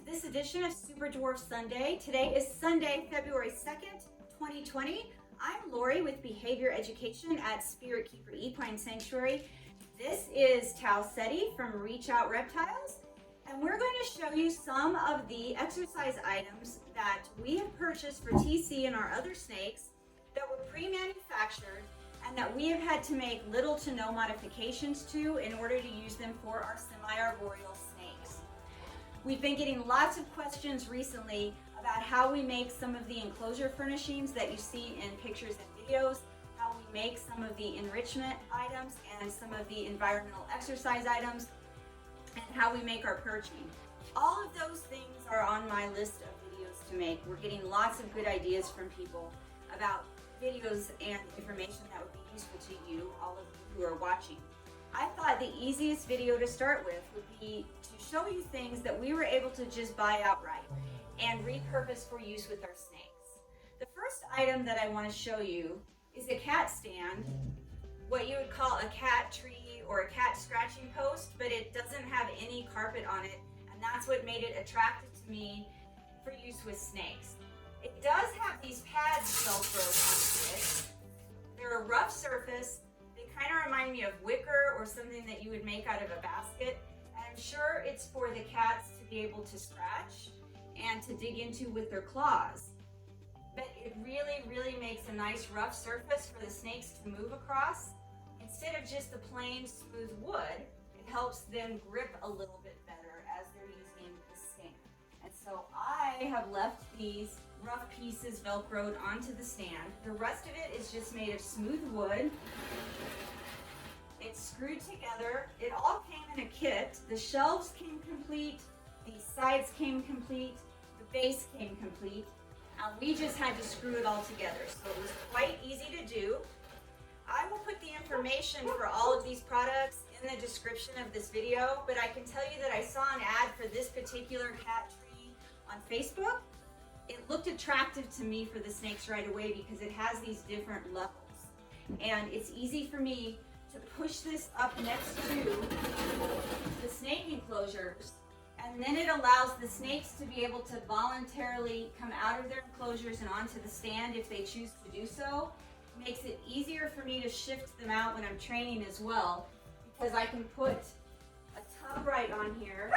this edition of Super Dwarf Sunday. Today is Sunday, February 2nd, 2020. I'm Lori with Behavior Education at Spirit Keeper Equine Sanctuary. This is Ceti from Reach Out Reptiles, and we're going to show you some of the exercise items that we have purchased for TC and our other snakes that were pre-manufactured and that we have had to make little to no modifications to in order to use them for our semi-arboreal snakes. We've been getting lots of questions recently about how we make some of the enclosure furnishings that you see in pictures and videos, how we make some of the enrichment items and some of the environmental exercise items, and how we make our perching. All of those things are on my list of videos to make. We're getting lots of good ideas from people about videos and information that would be useful to you, all of you who are watching. I thought the easiest video to start with would be to show you things that we were able to just buy outright and repurpose for use with our snakes. The first item that I want to show you is a cat stand, what you would call a cat tree or a cat scratching post, but it doesn't have any carpet on it, and that's what made it attractive to me for use with snakes. It does have these pads velcroed onto it. They're a rough surface. They kind of remind me of wicker or something that you would make out of a basket. And I'm sure it's for the cats to be able to scratch and to dig into with their claws. But it really, really makes a nice rough surface for the snakes to move across. Instead of just the plain smooth wood, it helps them grip a little bit better as they're using the stand. And so I have left these rough pieces velcroed onto the stand. The rest of it is just made of smooth wood. It's screwed together. It all came in a kit. The shelves came complete, the sides came complete, the base came complete. We just had to screw it all together, so it was quite easy to do. I will put the information for all of these products in the description of this video, but I can tell you that I saw an ad for this particular cat tree on Facebook. It looked attractive to me for the snakes right away because it has these different levels. And it's easy for me to push this up next to the snake enclosures, and then it allows the snakes to be able to voluntarily come out of their enclosures and onto the stand if they choose to do so. It makes it easier for me to shift them out when I'm training as well, because I can put a tub right on here,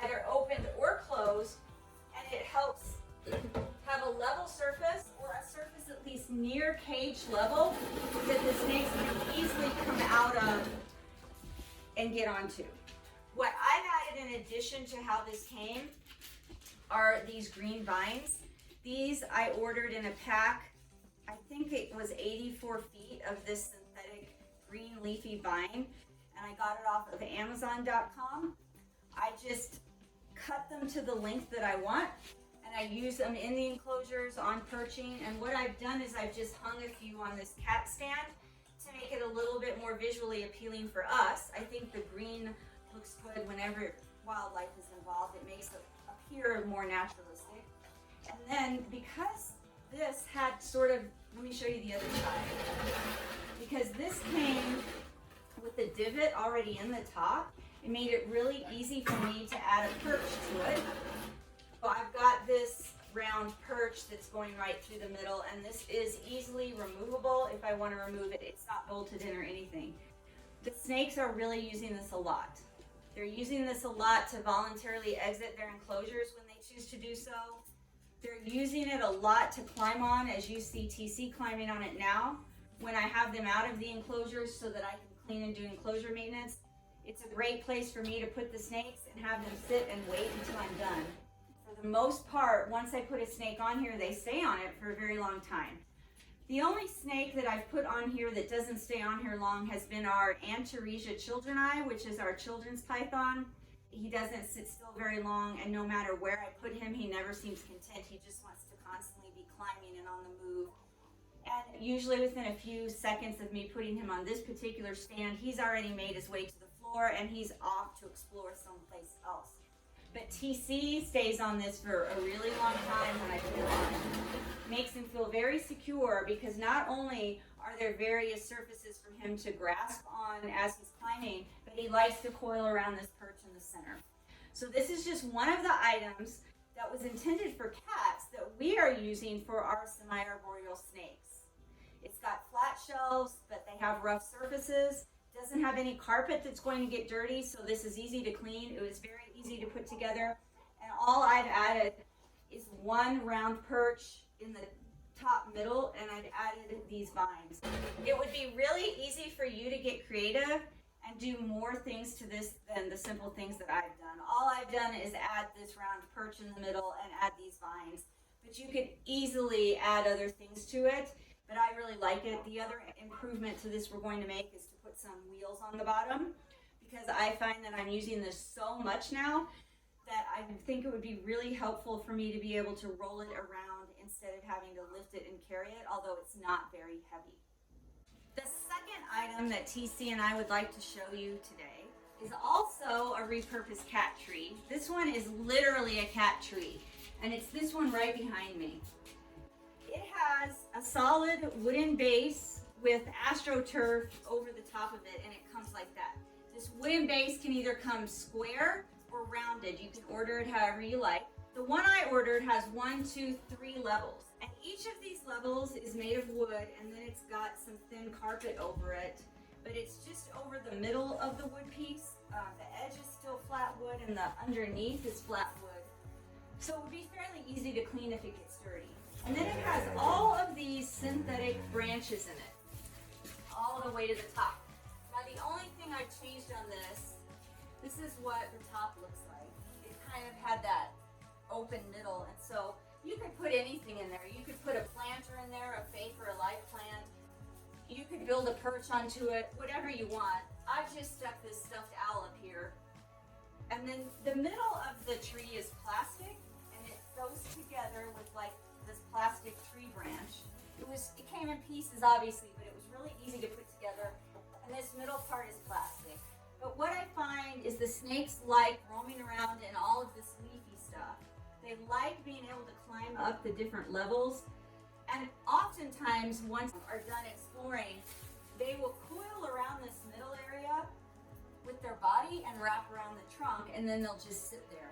either opened or closed, and it helps have a level surface or a surface at least near cage level that the snakes can easily come out of and get onto. What I've added in addition to how this came are these green vines. These I ordered in a pack. I think it was 84 feet of this synthetic green leafy vine, and I got it off of Amazon.com. I just cut them to the length that I want, and I use them in the enclosures on perching. And what I've done is I've just hung a few on this cat stand to make it a little bit more visually appealing for us. I think the green looks good whenever wildlife is involved. It makes it appear more naturalistic. And then because this had sort of, let me show you the other side. Because this came with the divot already in the top, it made it really easy for me to add a perch to it. So I've got this round perch that's going right through the middle, and this is easily removable if I want to remove it. It's not bolted in or anything. The snakes are really using this a lot. They're using this a lot to voluntarily exit their enclosures when they choose to do so. They're using it a lot to climb on, as you see TC climbing on it now, when I have them out of the enclosures so that I can clean and do enclosure maintenance. It's a great place for me to put the snakes and have them sit and wait until I'm done. For the most part, once I put a snake on here, they stay on it for a very long time. The only snake that I've put on here that doesn't stay on here long has been our Antaresia childreni, which is our children's python. He doesn't sit still very long, and no matter where I put him, he never seems content. He just wants to constantly be climbing and on the move. And usually within a few seconds of me putting him on this particular stand, he's already made his way to the floor and he's off to explore someplace else. But TC stays on this for a really long time when I put him on. Makes him feel very secure because not only are there various surfaces for him to grasp on as he's climbing, but he likes to coil around this perch in the center. So this is just one of the items that was intended for cats that we are using for our semi-arboreal snakes. It's got flat shelves, but they have rough surfaces. Doesn't have any carpet that's going to get dirty, so this is easy to clean. It was very easy to put together. And all I've added is one round perch in the top middle, and I've added these vines. It would be really easy for you to get creative and do more things to this than the simple things that I've done. All I've done is add this round perch in the middle and add these vines. But you could easily add other things to it, but I really like it. The other improvement to this we're going to make is to put some wheels on the bottom, because I find that I'm using this so much now that I think it would be really helpful for me to be able to roll it around instead of having to lift it and carry it, although it's not very heavy. The second item that TC and I would like to show you today is also a repurposed cat tree. This one is literally a cat tree, and it's this one right behind me. It has a solid wooden base with AstroTurf over the top of it, and it comes like that. This wooden base can either come square or rounded. You can order it however you like. The one I ordered has 1, 2, 3 levels, and each of these levels is made of wood, and then it's got some thin carpet over it, but it's just over the middle of the wood piece. The edge is still flat wood, and the underneath is flat wood. So it would be fairly easy to clean if it gets dirty. And then it has all of these synthetic branches in it, all the way to the top. Now the only thing I changed on this is what the top looks like. It kind of had that open middle, and so you could put anything in there. You could put a planter in there, a fake or a live plant. You could build a perch onto it, whatever you want. I've just stuck this stuffed owl up here. And then the middle of the tree is plastic, and it goes together with like this plastic tree branch. It came in pieces obviously, but it was really easy to put together. And this middle part is plastic. But what I find is the snakes like roaming around in all of this leafy stuff. They like being able to climb up the different levels. And oftentimes, once are done exploring, they will coil around this middle area with their body and wrap around the trunk, and then they'll just sit there.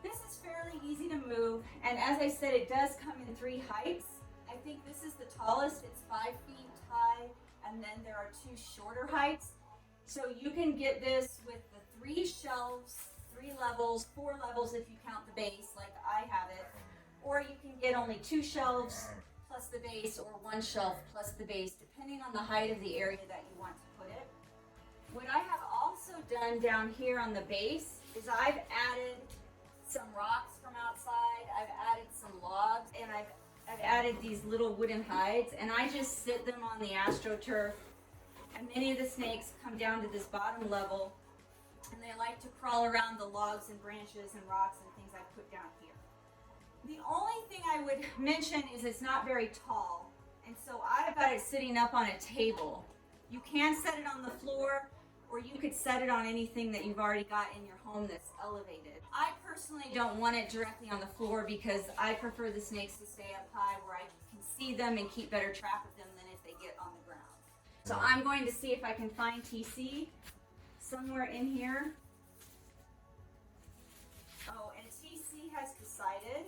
This is fairly easy to move, and as I said, it does come in 3 heights. I think this is the tallest. It's 5 feet high, and then there are 2 shorter heights. So you can get this with the 3 shelves, 3 levels, 4 levels if you count the base like I have it, or you can get only 2 shelves plus the base, or 1 shelf plus the base, depending on the height of the area that you want to put it. What I have also done down here on the base is I've added some rocks from outside, I've added some logs, and I've added these little wooden hides, and I just sit them on the AstroTurf. And many of the snakes come down to this bottom level, and they like to crawl around the logs and branches and rocks and things I put down here. The only thing I would mention is it's not very tall, and so I've got it sitting up on a table. You can set it on the floor, or you could set it on anything that you've already got in your home that's elevated. I personally don't want it directly on the floor because I prefer the snakes to stay up high where I can see them and keep better track of them than if they get on the ground. So I'm going to see if I can find TC somewhere in here. Oh, and TC has decided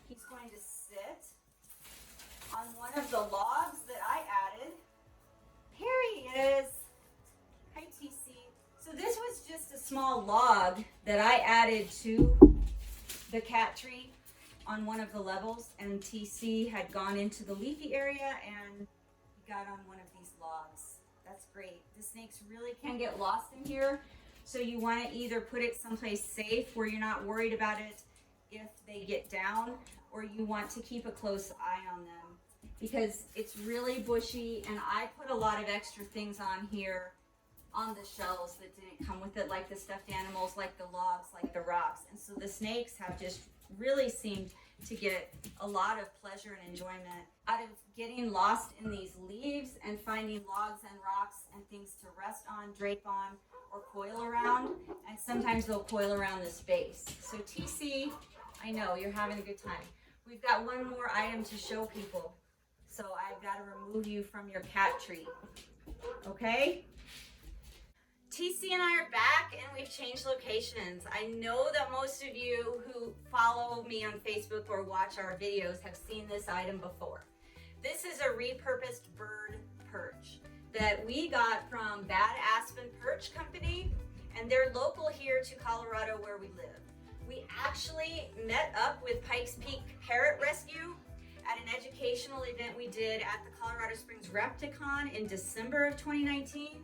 he's going to sit on one of the logs that I added. Here he is. Hi, TC. So this was just a small log that I added to the cat tree on one of the levels, and TC had gone into the leafy area and got on one of these logs. That's great. The snakes really can get lost in here, so you want to either put it someplace safe where you're not worried about it if they get down, or you want to keep a close eye on them because it's really bushy, and I put a lot of extra things on here on the shelves that didn't come with it, like the stuffed animals, like the logs, like the rocks, and so the snakes have just really seemed to get a lot of pleasure and enjoyment out of getting lost in these leaves and finding logs and rocks and things to rest on, drape on, or coil around. And sometimes they'll coil around this base. So TC, I know you're having a good time. We've got one more item to show people. So I've got to remove you from your cat tree. Okay? TC and I are back and we've changed locations. I know that most of you who follow me on Facebook or watch our videos have seen this item before. This is a repurposed bird perch that we got from Bad Aspen Perch Company, and they're local here to Colorado where we live. We actually met up with Pikes Peak Parrot Rescue at an educational event we did at the Colorado Springs Repticon in December of 2019.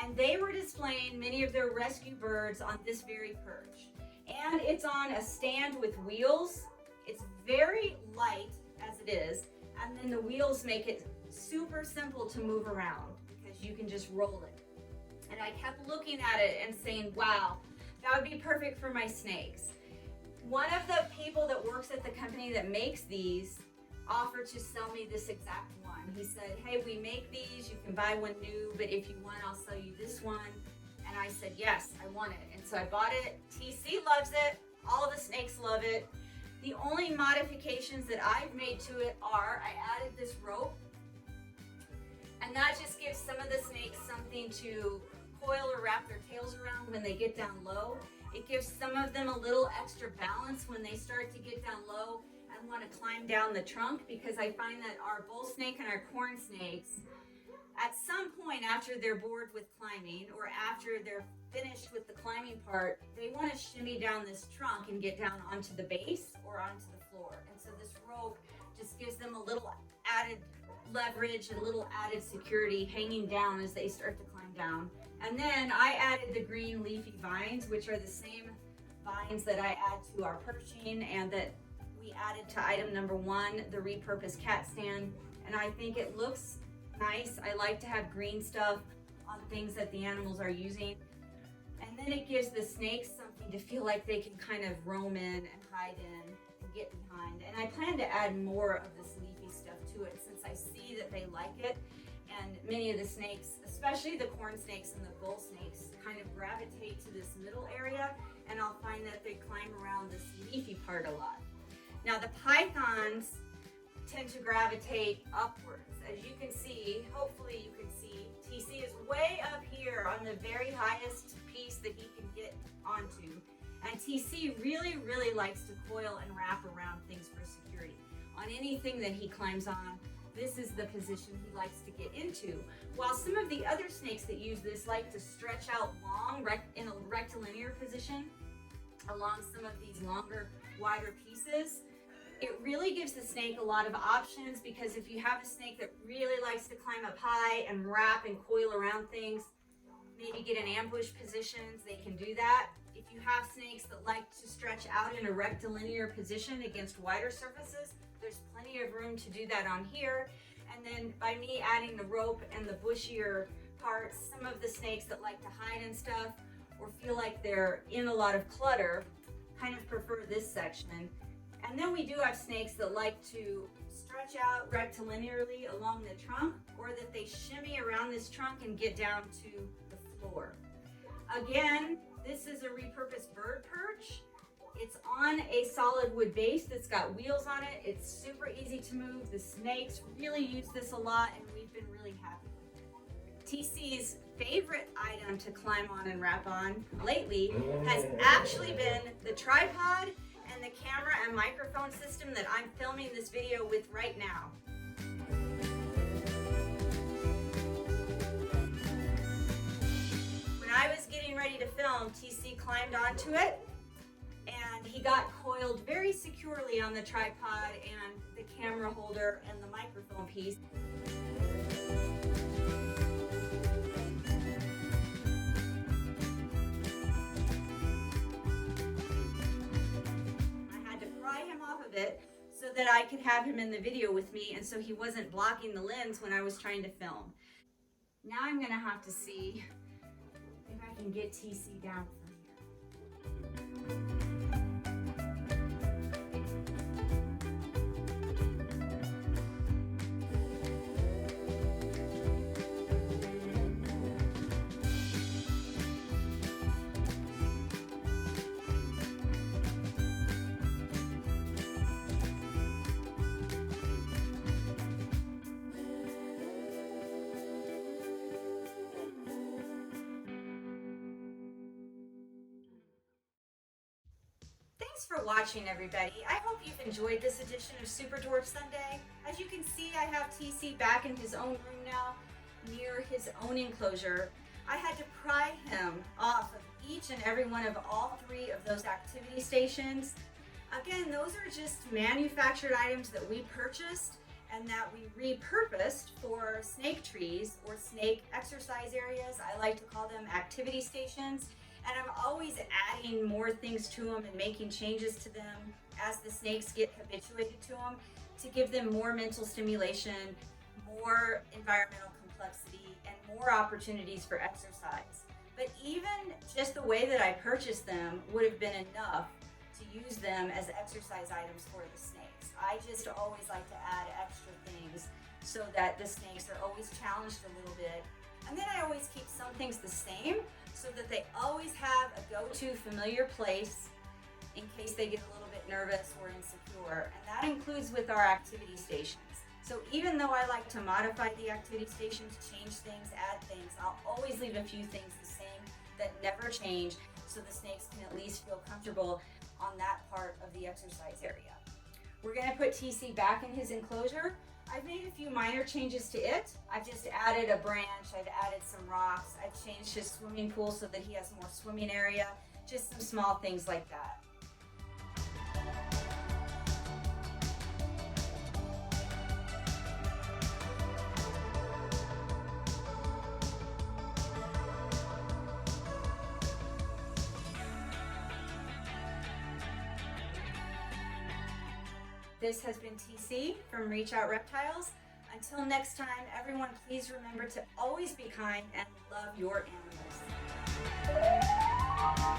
And they were displaying many of their rescue birds on this very perch. And it's on a stand with wheels. It's very light as it is, and then the wheels make it super simple to move around because you can just roll it. And I kept looking at it and saying, wow, that would be perfect for my snakes. One of the people that works at the company that makes these offered to sell me this exact one. He said, hey, we make these, you can buy one new, but if you want, I'll sell you this one. And I said, yes, I want it. And so I bought it. TC loves it. All the snakes love it. The only modifications that I've made to it are I added this rope, and that just gives some of the snakes something to coil or wrap their tails around when they get down low. It gives some of them a little extra balance when they start to get down low and want to climb down the trunk, because I find that our bull snake and our corn snakes, at some point after they're bored with climbing or after they're finished with the climbing part, they want to shimmy down this trunk and get down onto the base or onto the floor. And so this rope just gives them a little added leverage and a little added security hanging down as they start to climb down. And then I added the green leafy vines, which are the same vines that I add to our perching and that we added to item number 1, the repurposed cat stand. And I think it looks nice. I like to have green stuff on things that the animals are using. And then it gives the snakes something to feel like they can kind of roam in and hide in and get behind. And I plan to add more of this leafy stuff to it since I see that they like it. And many of the snakes, especially the corn snakes and the bull snakes, kind of gravitate to this middle area, and I'll find that they climb around this leafy part a lot. Now the pythons tend to gravitate upwards. As you can see, hopefully you can see, TC is way up here on the very highest piece that he can get onto. And TC really, really likes to coil and wrap around things for security. On anything that he climbs on, this is the position he likes to get into. While some of the other snakes that use this like to stretch out long in a rectilinear position along some of these longer, wider pieces, it really gives the snake a lot of options, because if you have a snake that really likes to climb up high and wrap and coil around things, maybe get in ambush positions, they can do that. If you have snakes that like to stretch out in a rectilinear position against wider surfaces, there's plenty of room to do that on here. And then by me adding the rope and the bushier parts, some of the snakes that like to hide and stuff or feel like they're in a lot of clutter kind of prefer this section. And then we do have snakes that like to stretch out rectilinearly along the trunk, or that they shimmy around this trunk and get down to the floor. Again, this is a repurposed bird perch. It's on a solid wood base that's got wheels on it. It's super easy to move. The snakes really use this a lot, and we've been really happy with it. TC's favorite item to climb on and wrap on lately has actually been the tripod and the camera and microphone system that I'm filming this video with right now. When I was getting ready to film, TC climbed onto it, and he got coiled very securely on the tripod and the camera holder and the microphone piece. I had to pry him off of it so that I could have him in the video with me, and so he wasn't blocking the lens when I was trying to film. Now I'm gonna have to see if I can get TC down from here. Thanks for watching, everybody. I hope you've enjoyed this edition of Super Dwarf Sunday. As you can see, I have TC back in his own room now, near his own enclosure. I had to pry him off of each and every one of all 3 of those activity stations. Again, those are just manufactured items that we purchased and that we repurposed for snake trees or snake exercise areas. I like to call them activity stations. And I'm always adding more things to them and making changes to them as the snakes get habituated to them to give them more mental stimulation, more environmental complexity, and more opportunities for exercise. But even just the way that I purchased them would have been enough to use them as exercise items for the snakes. I just always like to add extra things so that the snakes are always challenged a little bit. And then I always keep some things the same so that they always have a go-to familiar place in case they get a little bit nervous or insecure. And that includes with our activity stations. So even though I like to modify the activity stations, change things, add things, I'll always leave a few things the same that never change so the snakes can at least feel comfortable on that part of the exercise area. We're going to put TC back in his enclosure. I've made a few minor changes to it. I've just added a branch, I've added some rocks, I've changed his swimming pool so that he has more swimming area, just some small things like that. This has been TC from Reach Out Reptiles. Until next time, everyone, please remember to always be kind and love your animals.